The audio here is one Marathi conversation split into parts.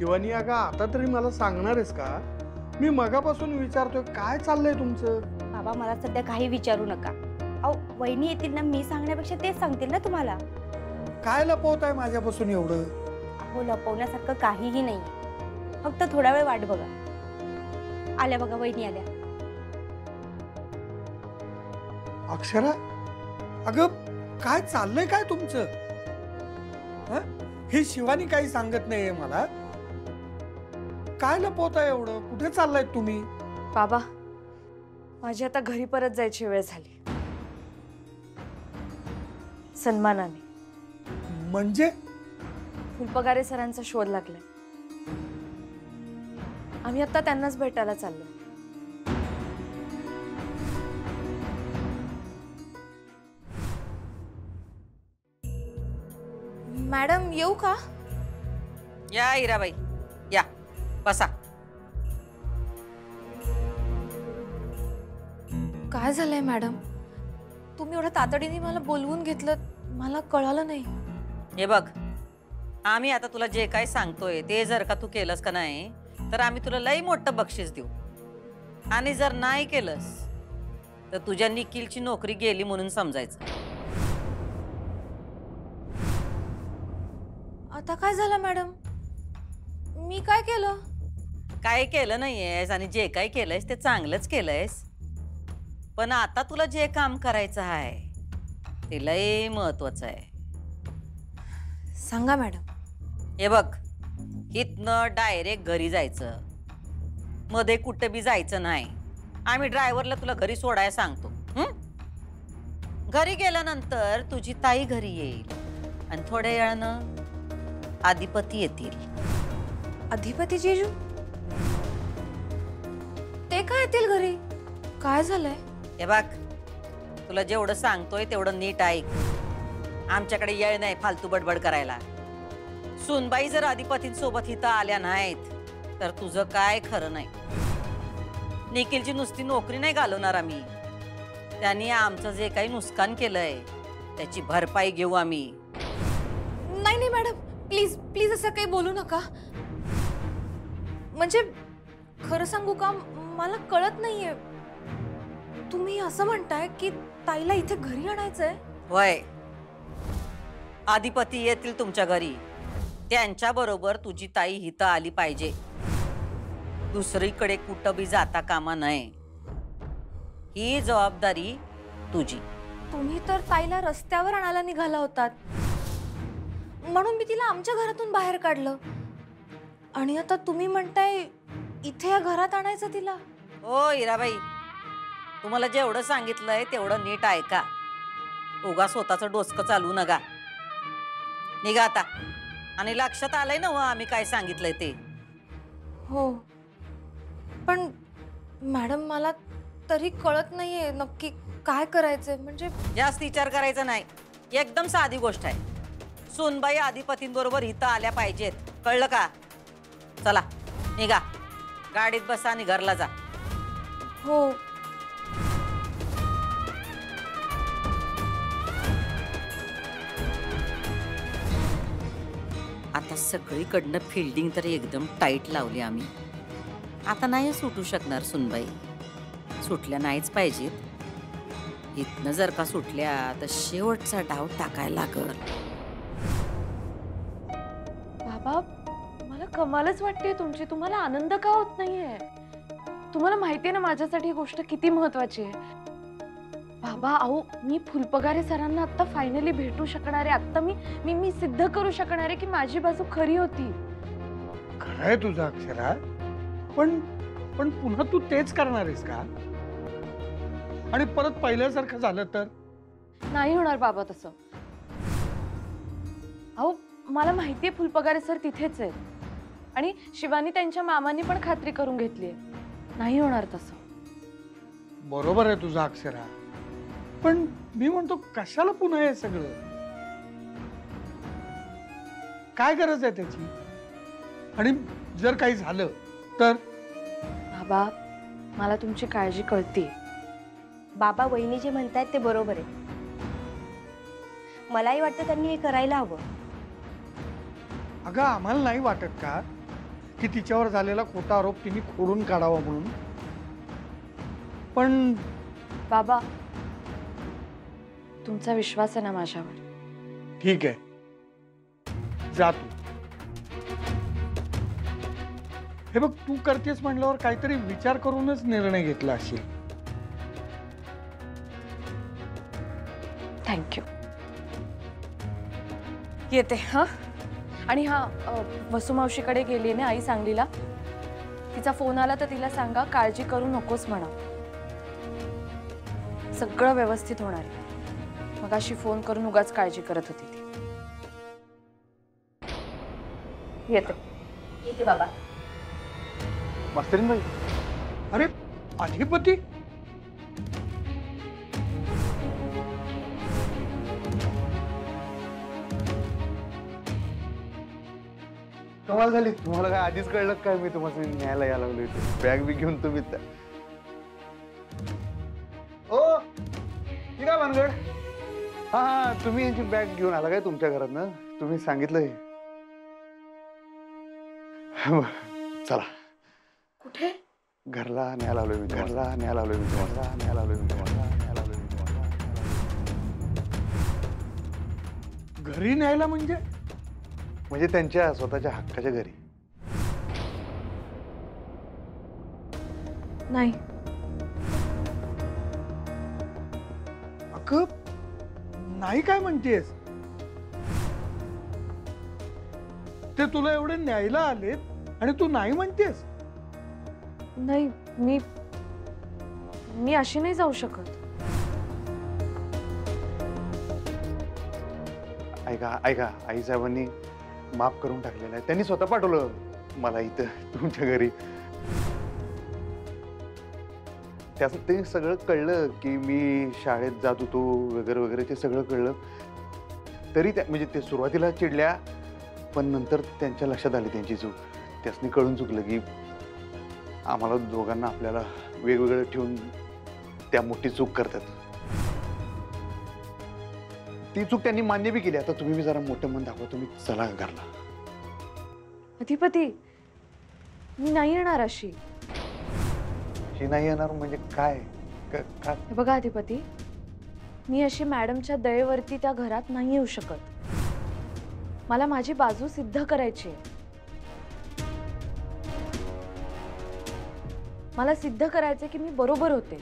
शिवानी अगं आता तरी मला सांगणार आहेस का? मी मगापासून विचारतोय काय चाललंय तुमचं? बाबा मला सध्या काही विचारू नका. अहो वहिनी येतील ना, मी सांगण्यापेक्षा तेच सांगतील ना तुम्हाला. काय लपवताय माझ्यापासून एवढं? अहो लपवण्यासारखं काहीही नाही, फक्त थोडा वेळ वाट बघा. आल्या बघा, वहिनी आल्या. अक्षरा, अगं काय चाललंय काय तुमचं? ही शिवानी काही सांगत नाहीये मला. काय लपवताय एवढं? कुठे चाललाय तुम्ही? बाबा माझी आता घरी परत जायची वेळ झाली, सन्मानाने. म्हणजे? फुलपगारे सरांचा शोध लागलाय. आम्ही आता त्यांनाच भेटायला चाललो. मॅडम येऊ का? या इराबाई या, बसा. काय झालंय मॅडम? तुम्ही एवढ्या तातडीने मला बोलवून घेतलं, मला कळालं नाही. हे बघ, आम्ही आता तुला जे काय सांगतोय ते जर का तू केलंस का नाही तर आम्ही तुला लई मोठं बक्षीस देऊ, आणि जर नाही केलंस तर तुझ्या निखिलची नोकरी गेली म्हणून समजायचं. आता काय झालं मॅडम? मी काय केलं? काय केलं नाहीयेस, आणि जे काय केलंयस ते चांगलंच केलंयस. पण आता तुला जे काम करायचं आहे ते लय महत्वाचं आहे. सांगा मॅडम. हे बघ, इथनं डायरेक्ट घरी जायचं, मध्ये कुठं बी जायचं नाही. आम्ही ड्रायव्हरला तुला घरी सोडायला सांगतो. घरी गेल्यानंतर तुझी ताई घरी येईल आणि थोड्या वेळानं आदिपती येतील. अधिपती जीजू? ते काय येतील घरी? काय झालंय? हे बघ, तुला जेवढं सांगतोय तेवढं नीट ऐक. आमच्याकडे येळ नाही फालतू बडबड करायला. सुनबाई जर अधिपतींसोबत इथं आल्या नाहीत तर तुझं काय खरं नाही. निखिलची नुसती नोकरी नाही घालवणार आम्ही, त्यांनी आमचं जे काही नुकसान केलंय त्याची भरपाई घेऊ आम्ही. नाही नाही मॅडम, प्लीज प्लीज असं काही बोलू नका. म्हणजे खरं सांगू का, मला कळत नाहीये. तुम्ही असं म्हणताय की ताईला इथे घरी आणायचंय? होय, अधिपती येतील तुमच्या घरी, त्यांच्या बरोबर तुझी ताई इथं आली पाहिजे. दुसरीकडे कुठं बी जाता कामा नये. ही जबाबदारी तुझी. तुम्ही तर ताईला रस्त्यावर आणायला निघाला होतात, म्हणून मी तिला आमच्या घरातून बाहेर काढलं, आणि आता तुम्ही म्हणताय इथे या घरात आणायचं तिला? ओ हिराबाई, तुम्हाला जेवढं सांगितलंय तेवढं नीट ऐका. उगा स्वतःचं डोसकं चालू नका. निघा आता. आणि लक्षात आलंय ना आम्ही काय सांगितलंय ते? हो, पण मॅडम मला तरी कळत नाहीये नक्की काय करायचंय. म्हणजे जास्त विचार करायचा नाही, एकदम साधी गोष्ट आहे. सुनबाई अधिपतींबरोबर इथं आल्या पाहिजेत, कळलं का? चला निघा, गाडीत बसा आणि घरला जा. हो. आता सगळीकडनं फिल्डिंग तर एकदम टाईट लावली आम्ही. आता नाही सुटू शकणार सुनबाई, सुटल्या नाहीच पाहिजेत. इथनं जर का सुटल्या तर शेवटचा डाव टाकायला लागल. बाबा मला कमालच वाटते तुमची. तुम्हाला आनंद का होत नाहीये? तुम्हाला माहितीये ना माझ्यासाठी ही गोष्ट किती महत्वाची आहे. बाबा अहो, मी फुलपगारे सरांना आता फायनली भेटू शकणार आहे. आता मी सिद्ध करू शकणार आहे की माझी बाजू खरी होती. खरंय तुझं अक्षरा, पण पण पुन्हा तू तेच करणार आहेस का? आणि परत पहिल्यासारखं झालं तर? नाही होणार बाबा तसं. अहो मला माहितीये फुलपगारे सर तिथेच आहेत, आणि शिवानी त्यांच्या मामांनी पण खात्री करून घेतलीये. नाही होणार तसं. बरोबर आहे तुझं अक्षरा, पण मी म्हणतो कशाला पुन्हा हे सगळं? काय गरज आहे त्याची? आणि जर काही झालं तर? बाबा मला तुमची काळजी कळते. बाबा वहिनी जे म्हणतायत ते बरोबर आहे. मलाही वाटतं त्यांनी हे करायला हवं. अगं आम्हाला नाही वाटत का की तिच्यावर झालेला खोटा आरोप तिने खोडून काढावा म्हणून. पण बाबा, तुमचा विश्वास आहे ना माझ्यावर? ठीक आहे, जा तू. हे बघ, तू करतेस म्हणल्यावर काहीतरी विचार करूनच निर्णय घेतला असेल. थँक्यू. येते हा. आणि हा, वसुमावशीकडे गेली ना आई सांगलीला. तिचा फोन आला तर तिला सांगा काळजी करू नकोस म्हणा. सगळं व्यवस्थित होणार आहे. मगाशी फोन करून उगाच काळजी करत होती ती. येते. येते बाबा. मास्तरीन बाई, अरे अधिपती, कमाल झाली. तुम्हाला काय आधीच कळलं काय मी तुम्हाला न्यायला यायला लागलो इथे? बॅग बी घेऊन तुम्ही ओ ही काय भानगड? हा, तुम्ही यांची बॅग घेऊन आला काय तुमच्या घरातनं? तुम्ही सांगितलंय. चला कुठे? घरला न्यायला आलोय मी. घरला न्यायला आलोय मी. घरला न्यायला आलोय मी. घरला न्यायला आलोय मी. घरी न्यायला म्हणजे? म्हणजे त्यांच्या स्वतःच्या हक्काच्या घरी. नाही. अगं नाही काय म्हणतेस? ते तुला एवढे न्यायला आलेत आणि तू नाही म्हणतेस? नाही, मी अशी नाही जाऊ शकत. ऐका ऐका, आई साहेबांनी माफ करून टाकलेलं आहे. त्यांनी स्वतः पाठवलं मला इथं तुमच्या घरी. त्याचं ते सगळं कळलं की मी शाळेत जात होतो वगैरे वगैरे, ते सगळं कळलं. तरी त्या म्हणजे ते सुरुवातीला चिडल्या, पण नंतर त्यांच्या लक्षात आली त्यांची चूक. त्यासनी कळून चुकलं की आम्हाला दोघांना आपल्याला वेगवेगळं ठेवून त्या मोठी चूक करतात. ती चूक त्यांनी मान्य बी केली. आता तुम्ही बी जरा मोठं मन दाखवा. तुम्ही चला घरला. अधिपती, मी नाही येणार अशी. शी नाही येणार म्हणजे काय? काय? हे बघा अधिपती, मी अशी मॅडमच्या दयेवरती त्या घरात नाही येऊ शकत. मला माझी बाजू सिद्ध करायची आहे. मला सिद्ध करायचे की मी बरोबर होते.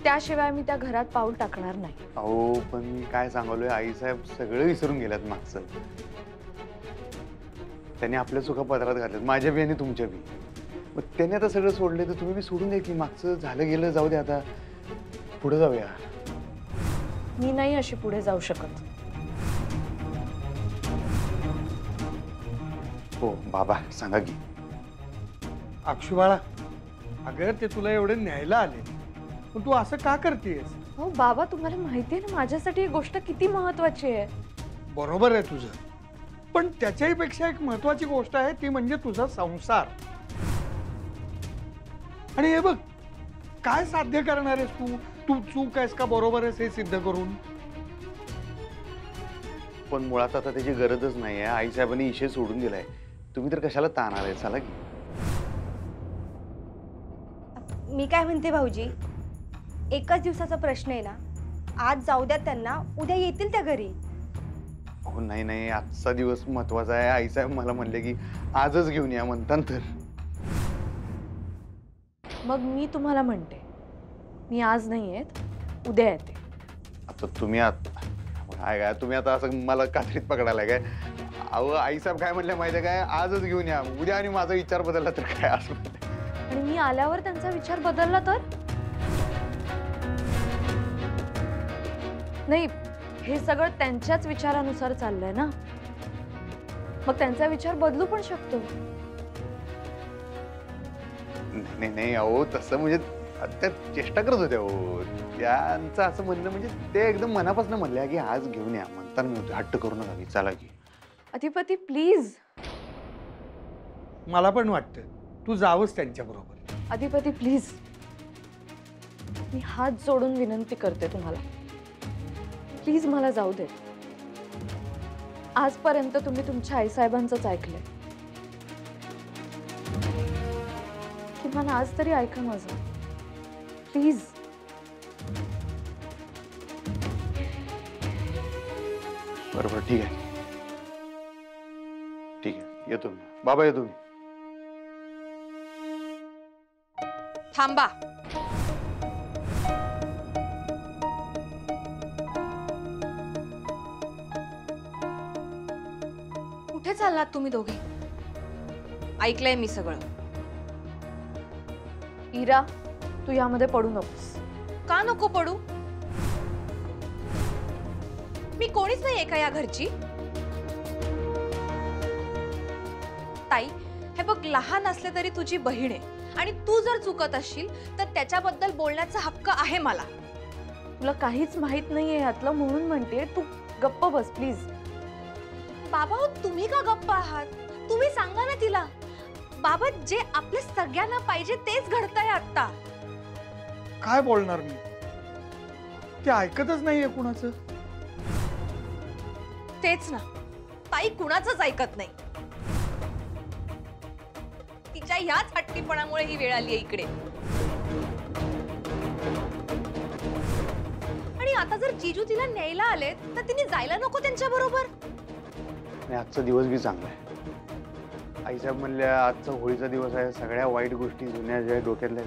त्याशिवाय मी त्या घरात पाऊल टाकणार नाही. अहो, पण मी काय सांगलोय, आईसाहेब सगळं विसरून गेल्यात मागचं. त्यांनी आपल्या चुका पदरात घातल्यात, माझ्या बी आणि तुमच्या बी. मग त्यांनी आता सगळं सोडले तर तुम्ही बी सोडून द्या की. मागचं झालं गेलं, जाऊ द्या. आता पुढे जाऊया. मी नाही अशी पुढे जाऊ शकत. हो बाबा, सांगा की. अक्षुबाळा, अगं ते तुला एवढे न्यायला आले, पण तू असं का करतेस? हो बाबा, तुम्हाला माहिती आहे ना माझ्यासाठी ही गोष्ट किती महत्वाची आहे. बरोबर आहे तुझं, पण त्याच्याही पेक्षा एक महत्वाची गोष्ट आहे, ती म्हणजे तुझा संसार. आणि हे बघ, काय साध्य करणार आहेस तू? तू चूक आहेस का बरोबर आहेस हे सिद्ध करून? पण मुळात आता त्याची गरजच नाही आहे. आईसाहेबांनी इशे सोडून दिलाय. तुम्ही तर कशाला ताणार आहे? चला की. मी काय म्हणते भाऊजी, एकच दिवसाचा प्रश्न आहे ना. आज जाऊ द्या त्यांना, उद्या येतील त्या घरी. हो नाही नाही, आजचा दिवस महत्वाचा आहे. आईसाहेब मला म्हणले की आजच घेऊन या म्हणतात. तर मग मी तुम्हाला म्हणते, मी आज नाही येत, उद्या येते. आता तुम्ही तुम्ही आता असं मला कात्रीत पकडायला काय? अहो, आईसाहेब काय म्हणले माहिती आहे काय? आजच घेऊन या, उद्या आणि माझा विचार बदलला तर काय असं म्हणते. आणि मी आल्यावर त्यांचा विचार बदलला तर? नाही, हे सगळं त्यांच्याच विचारानुसार चाललंय ना. मग त्यांचा विचार बदलू पण शकतो. नाही नाही, अहो तसं म्हणजे त्या चेष्टा करत होत्या. हो, त्यांचं असं म्हणणं म्हणजे ते एकदम मनापासून म्हणल्या की आज घेऊन या. म्हणताना मी होते, हट्ट करू नका की, चला की. अधिपती प्लीज. मला पण वाटतं तू जावंच त्यांच्या बरोबर. अधिपती प्लीज, मी हात जोडून विनंती करते तुम्हाला, प्लीज मला जाऊ दे. आजपर्यंत तुम्ही तुमच्या आईसाहेबांचंच ऐकलंय. सलमान आज तरी ऐका माझं प्लीज. बरोबर, ठीक आहे, ठीक आहे, येतो मी. बाबा येतो मी. थांबा. कुठे चाललात तुम्ही दोघे? ऐकलंय मी सगळं. इरा, तू यामध्ये पडू नकोस. का नको पडू? मी कोणीच नाहीये का या घरची? ताई, हे बघ, लहान असले तरी तुझी बहीण आहे आणि तू जर चुकत असशील तर त्याच्याबद्दल बोलण्याचा हक्क आहे मला. तुला काहीच माहित नाहीये यातलं म्हणून म्हणते, तू गप्प बस प्लीज. बाबा हो, तुम्ही का गप्प आहात? तुम्ही सांगा ना तिला. बाबा, जे आपल्या सगळ्यांना पाहिजे तेच घडतंय आता. काय बोलणार मी? ते ऐकतच नाहीये कुणाचं. तेच ना, ताई कुणाचंच ऐकत नाही. तिच्या ह्याच हट्टीपणामुळे ही वेळ आली इकडे. आणि आता जर जीजू तिला न्यायला आले तर तिने जायला नको त्यांच्या बरोबर? आणि आजचा दिवस बी चांगला आहे. आईसाहेब म्हणल्या आजचा होळीचा दिवस आहे, सगळ्या वाईट गोष्टी जुन्या ज्या डोक्यातल्या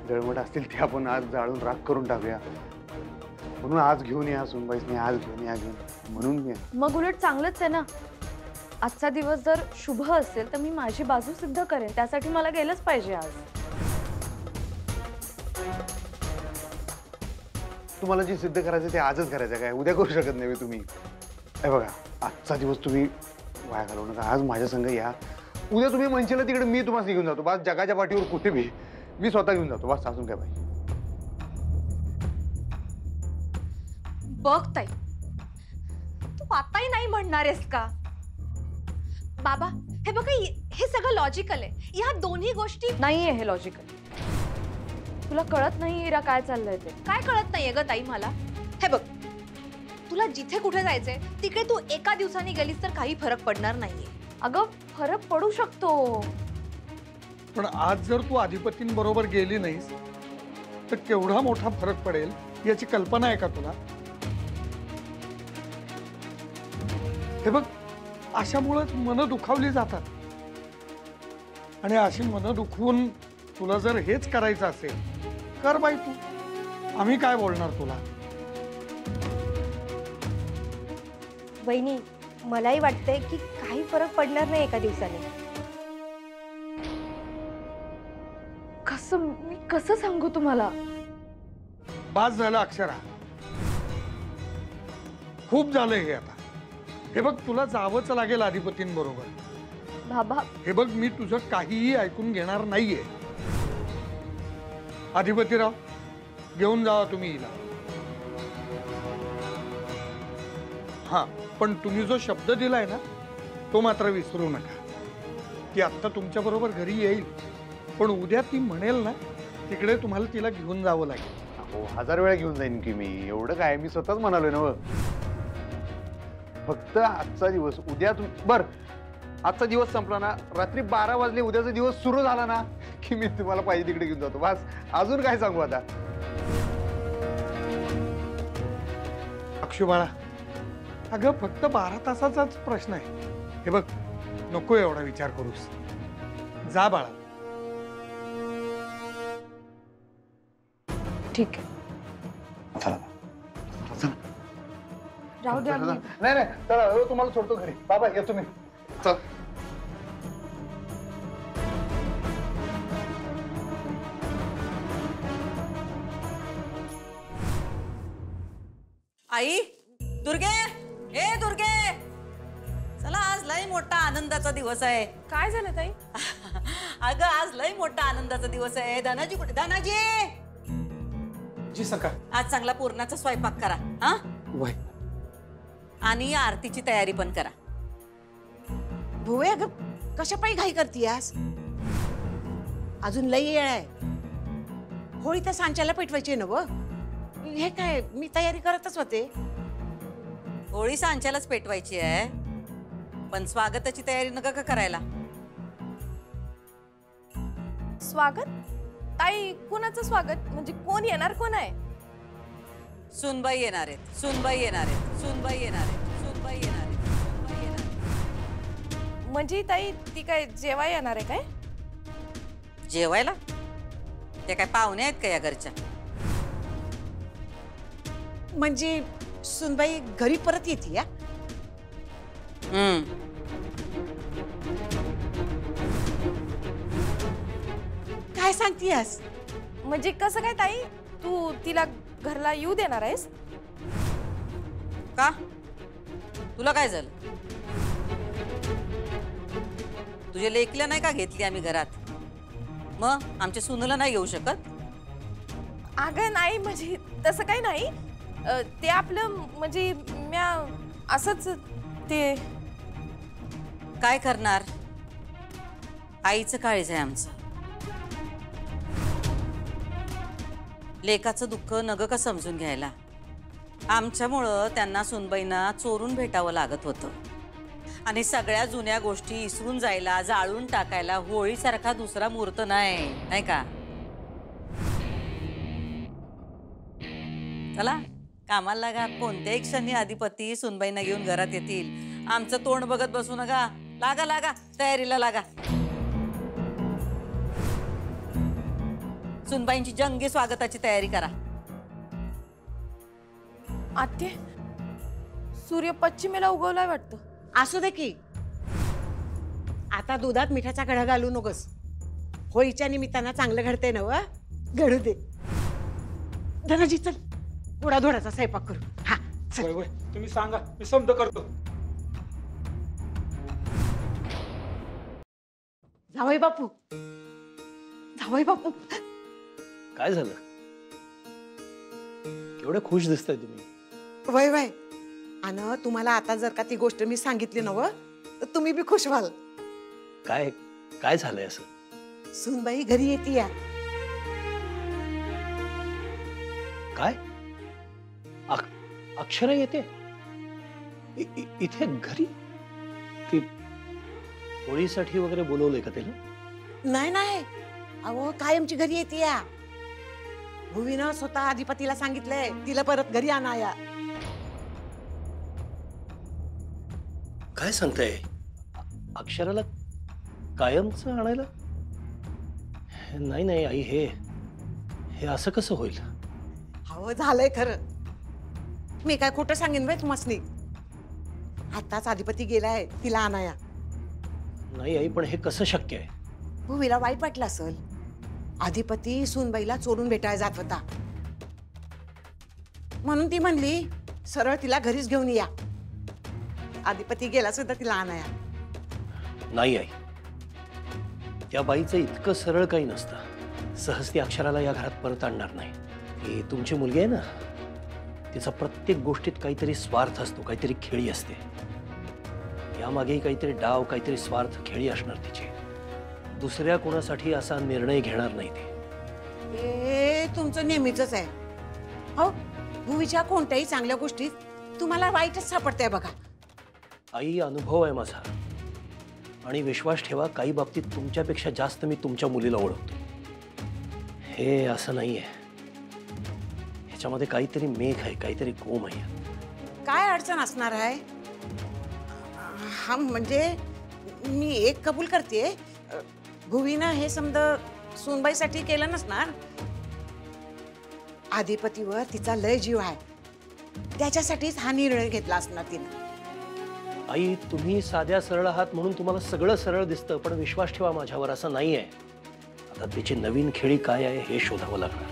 दळमट असतील ते आपण आज जाळून राख करून टाकूया. म्हणून आज घेऊन या सुनबाईसने, आज घेऊन या म्हणून मी. मग उलट चांगलंच आहे ना. आजचा दिवस जर शुभ असेल तर मी माझी बाजू सिद्ध करेन. त्यासाठी मला गेलंच पाहिजे आज. तुम्हाला जे सिद्ध करायचं ते आजच करायचं, काय उद्या करू शकत नाही तुम्ही. हे बघा, आजचा दिवस तुम्ही वाया घालवू नका. आज माझ्या संग या. उद्या तुम्ही म्हणशील तिकडे मी तुम्हाला घेऊन जातो. बस जगाच्या पाठीवर कुठे मी स्वतः घेऊन जातो. बस अजून काय पाहिजे. बघ ताई, तू आताही नाही म्हणणार आहेस का? बाबा, हे बघा, हे सगळं लॉजिकल आहे. या दोन्ही गोष्टी नाहीये हे लॉजिकल. तुला कळत नाही इरा काय चाललंय ते? काय कळत नाहीये ग ताई मला? हे बघ, तुला जिथे कुठे जायचंय तिकडे तू एका दिवसाने गेलीस तर काही फरक पडणार नाहीये. अगं, फरक पडू शकतो. पण आज जर तू अधिपतींबरोबर गेली नाहीस तर केवढा मोठा फरक पडेल याची कल्पना आहे का तुला? हे बघ, अशामुळेच मनं दुखावली जातात. आणि अशी मनं दुखवून तुला जर हेच करायचं असेल कर बाई तू. आम्ही काय बोलणार तुला? वहिनी, मलाही वाटतंय की काही फरक पडणार नाही एका दिवसाने. मी कसं सांगू तुम्हाला? बास झालं अक्षरा, खूप झालंय हे आता. हे बघ, तुला जावंच लागेल अधिपतींबरोबर. बाबा, हे बघ, मी तुझं काहीही ऐकून घेणार नाहीये. अधिपतीराव, घेऊन जावा तुम्ही हिला. हा, पण तुम्ही जो शब्द दिलाय ना तो मात्र विसरू नका. ती आत्ता तुमच्या बरोबर घरी येईल, पण उद्या ती म्हणेल ना तिकडे तुम्हाला तिला घेऊन जावं लागेल. हो, 1000 वेळा घेऊन जाईन की मी. एवढं काय, मी स्वतःच म्हणालोय ना. फक्त आजचा दिवस, उद्या आजचा दिवस संपला ना, रात्री 12 वाजले, उद्याचा दिवस सुरू झाला ना की मी तुम्हाला पाहिजे तिकडे घेऊन जातो. बस, अजून काय सांगू आता. अक्षू बाळा, अगं फक्त 12 तासाचाच प्रश्न आहे. हे बघ, नको एवढा विचार करूस. जा बाळा. ठीक आहे, चला राहू द्या. नाही, चला तुम्हाला सोडतो घरी. बाबा येतो मी. चल. आई, दुर्गे, ए दुर्गे, चला, आज लय मोठा आनंदाचा दिवस आहे. काय झालं ताई? अगं, आज लय मोठा आनंदाचा दिवस आहे. धनाजी कुठे? धनाजी, जी सका. आज चांगला पूर्णाचा स्वयंपाक करा. हा, वय. आणि आरतीची तयारी पण करा. भुवे, अगं कशा पायी घाई करतीयास? अजून लई येळ आहे. होळी तर सांच्याला पेटवायची ना व. हे काय, मी तयारी करतच होते. होळी सांच्यालाच पेटवायची आहे, पण स्वागताची तयारी नका का करायला? स्वागत? ताई कुणाचं स्वागत म्हणजे कोण येणार कोण आहे? सुनबाई येणार आहेत, सुनबाई येणार आहेत, सुनबाई येणार आहेत, सुनबाई येणार आहेत, सुनबाई येणार आहेत. म्हणजे ताई ती काय जेवाय येणार आहे काय? जेवायला? त्या काय पाहुणे आहेत का या घरच्या? म्हणजे सुनबाई घरी परत येते या? काय सांगतीयस? म्हणजे कसं काय ताई, तू तिला घरला येऊ देणार आहेस? का? तुला काय झालं? तुझ्या लेकीला नाही का घेतली आम्ही घरात? मग आमच्या सुनला नाही घेऊ शकत? अगं नाही, म्हणजे तसं काही नाही. ते आपलं म्हणजे म्या असंच ते. काय करणार? आईचं काळीज आहे आमचं. लेकाचं दुःख नग का समजून घ्यायला. आमच्यामुळं त्यांना सुनबाईंना चोरून भेटावं लागत होतं आणि सगळ्या जुन्या गोष्टी इसरून जायला, जाळून टाकायला होळीसारखा दुसरा मुहूर्त नाही का? चला कामाला लागा. कोणत्याही क्षणी अधिपती सुनबाईंना घेऊन घरात येतील. आमचं तोंड बघत बसू नका. लागा लागा, तयारीला लागा. सुनबाईंची जंगी स्वागताची तयारी करा. आत्ये, सूर्य पश्चिमेला उगवलाय वाटतं. असू दे की, आता दुधात मिठाचा कडा घालू नकोस. होळीच्या निमित्तानं चांगलं घडते ना व, घडू दे. धनाजी चल, गोडाधोडाचा स्वयंपाक करू. हा चल. वय तुम्ही सांगा, मी समज करतो. जावई बापू, जावई बापू. काय झालं? एवढे खुश दिसताय तुम्ही. वय वय, आणि तुम्हाला आता जर का ती गोष्ट मी सांगितली ना व, तर तुम्ही बी खुश व्हाल. काय काय झालंय असं? सुनबाई घरी येते या. काय? अक्षरा येते इथे घरी? ती होळीसाठी वगैरे बोलवलंय का तिला? नाही नाही, अहो कायमची घरी येते या. भुवीनं स्वतः अधिपतीला सांगितलंय तिला परत घरी आणाया. काय सांगताय? अक्षराला कायमचं आणायला? नाही नाही आई, हे असं कसं होईल? अहो झालंय खरं. मी काय खोटं सांगेन बाई तुम्हासनी. आताच अधिपती गेलाय तिला आणाया. नाही आई, पण हे कसं शक्य आहे? भुवीला वाईट वाटलं असल. अधिपती सुनबाईला चोरून भेटायला जात होता, म्हणून ती म्हणली सरळ तिला घरीच घेऊन या. अधिपती गेला सुद्धा तिला आणाया. नाही आई, त्या बाईचं इतकं सरळ काही नसतं. सहज ती अक्षराला या घरात परत आणणार नाही. ही तुमची मुलगी आहे ना, तिचा प्रत्येक गोष्टीत काहीतरी स्वार्थ असतो, काहीतरी खेळी असते. यामागेही काहीतरी डाव, काहीतरी स्वार्थ खेळी असणार तिची. दुसऱ्या कोणासाठी असा निर्णय घेणार नाही ती. हे तुमचं नेहमीच आहे. हो, भुवीच्या कोणत्याही चांगल्या गोष्टीत तुम्हाला वाईटच सापडतंय बघा. आई, अनुभव आहे माझा आणि विश्वास ठेवा, काही बाबतीत तुमच्यापेक्षा जास्त मी तुमच्या मुलीला ओळखतो. हे असं नाहीये. ह्याच्यामध्ये काहीतरी मेघ आहे, काहीतरी गोम आहे. काय अडचण असणार आहे? हा म्हणजे मी एक कबूल करते, भुवीनं हे समज सुनबाईसाठी केलं नसणार. अधिपतीवर तिचा लय जीव आहे, त्याच्यासाठीच हा निर्णय घेतला असणार तिने. आई, तुम्ही साध्या सरळ आहात म्हणून तुम्हाला सगळं सरळ दिसतं, पण विश्वास ठेवा माझ्यावर, असं नाहीये. आता तिची नवीन खेळी काय आहे हे शोधावं लागणार.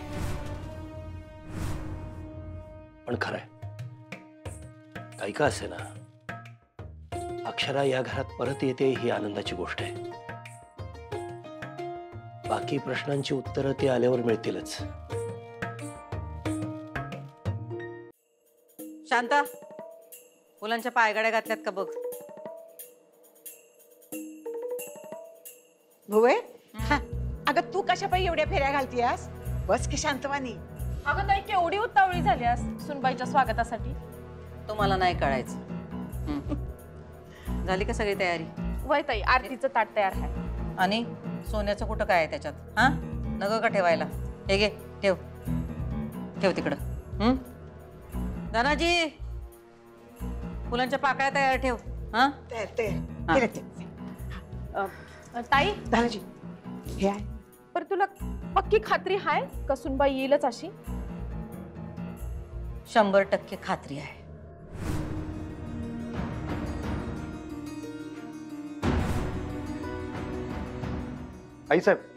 पण खरंय, काही का असे ना, अक्षरा या घरात परत येते ही आनंदाची गोष्ट आहे. बाकी प्रश्नांची उत्तरं ती आल्यावर मिळतीलच. शांता, मुलांच्या पायगाड्या घातल्यात का बघ. भुवे, अगं तू कशा पायी एवढ्या फेऱ्या घालतीयास? बस की शांतवानी. अगं ताई, केवढी उतावळी झालीस सुनबाईच्या स्वागतासाठी. तुम्हाला नाही कळायचं. झाली का सगळी तयारी? वय ताई, आरतीचं ताट तयार आहे. आणि सोन्याचं कुठं काय आहे त्याच्यात? हा, नग का ठेवायला. हे घे ठेव ठेव तिकडं. धनाजी फुलांच्या पाकळ्या तयार ठेव. हा केलं ते. ताई दादाजी हे आहे. पर तुला पक्की खात्री आहे का सुनबाई येईलच अशी? 100% खात्री आहे. आई साहेब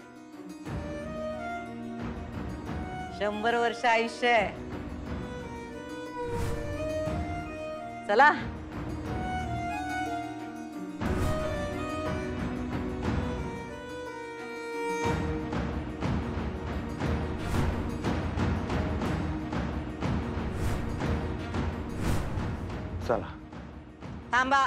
100 वर्ष आयुष्य आहे. चला. चला. थांबा.